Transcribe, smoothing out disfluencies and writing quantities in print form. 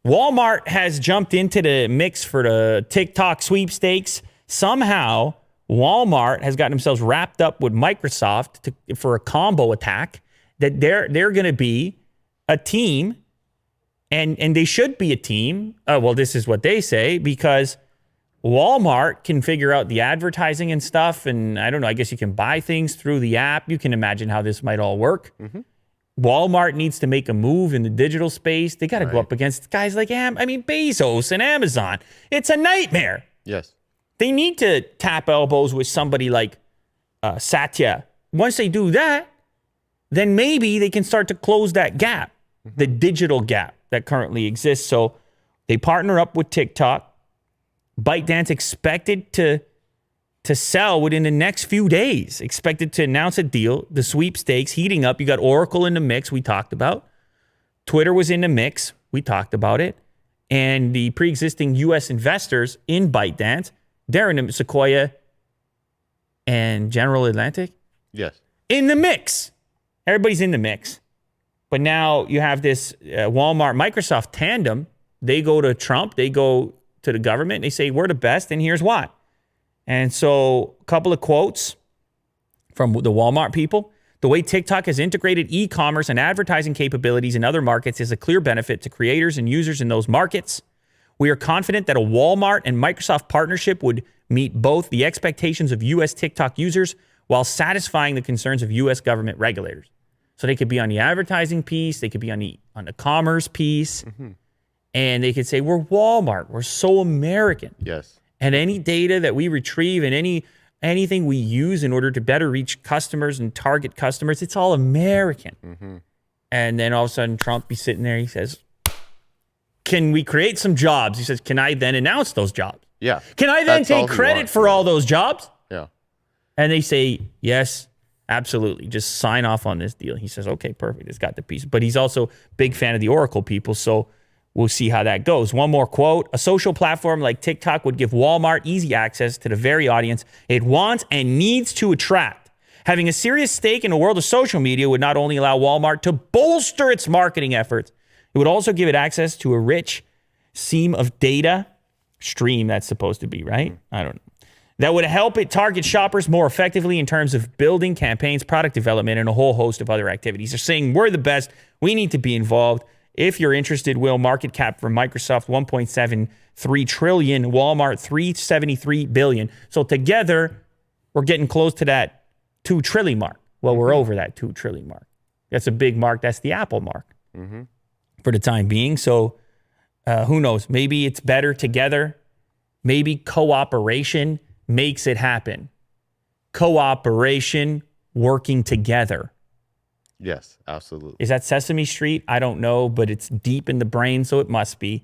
Walmart has jumped into the mix for the TikTok sweepstakes. Somehow, Walmart has gotten themselves wrapped up with Microsoft for a combo attack that they're going to be a team, and they should be a team. Well, this is what they say, because Walmart can figure out the advertising and stuff, and I don't know, I guess you can buy things through the app. You can imagine how this might all work. Mm-hmm. Walmart needs to make a move in the digital space. They got to go up against guys like Bezos and Amazon. It's a nightmare. Yes. They need to tap elbows with somebody like Satya. Once they do that, then maybe they can start to close that gap, the digital gap that currently exists. So they partner up with TikTok. ByteDance expected to sell within the next few days, expected to announce a deal. The sweepstakes heating up. You got Oracle in the mix, we talked about. Twitter was in the mix, we talked about it. And the pre-existing U.S. investors in ByteDance, they're in Sequoia and General Atlantic. Yes. In the mix. Everybody's in the mix. But now you have this Walmart-Microsoft tandem. They go to Trump. They go to the government. They say, we're the best, and here's why. And so a couple of quotes from the Walmart people. The way TikTok has integrated e-commerce and advertising capabilities in other markets is a clear benefit to creators and users in those markets. We are confident that a Walmart and Microsoft partnership would meet both the expectations of U.S. TikTok users while satisfying the concerns of U.S. government regulators. So they could be on the advertising piece, they could be on the commerce piece, and they could say, we're Walmart, we're so American. Yes. And any data that we retrieve and anything we use in order to better reach customers and target customers, it's all American. Mm-hmm. And then all of a sudden Trump be sitting there, he says, can we create some jobs? He says, can I then announce those jobs? Yeah. Can I then take credit for all those jobs? Yeah. And they say, yes, absolutely. Just sign off on this deal. He says, okay, perfect. It's got the piece. But he's also a big fan of the Oracle people, so we'll see how that goes. One more quote. A social platform like TikTok would give Walmart easy access to the very audience it wants and needs to attract. Having a serious stake in the world of social media would not only allow Walmart to bolster its marketing efforts, it would also give it access to a rich seam of data, stream that's supposed to be, right? I don't know. That would help it target shoppers more effectively in terms of building campaigns, product development, and a whole host of other activities. They're saying we're the best. We need to be involved. If you're interested, Will, market cap for Microsoft, $1.73 trillion, Walmart, $373 billion. So together, we're getting close to that $2 trillion mark. Well, we're over that $2 trillion mark. That's a big mark. That's the Apple mark for the time being. So who knows? Maybe it's better together. Maybe cooperation makes it happen. Cooperation, working together. Yes, absolutely. Is that Sesame Street? I don't know, but it's deep in the brain, so it must be.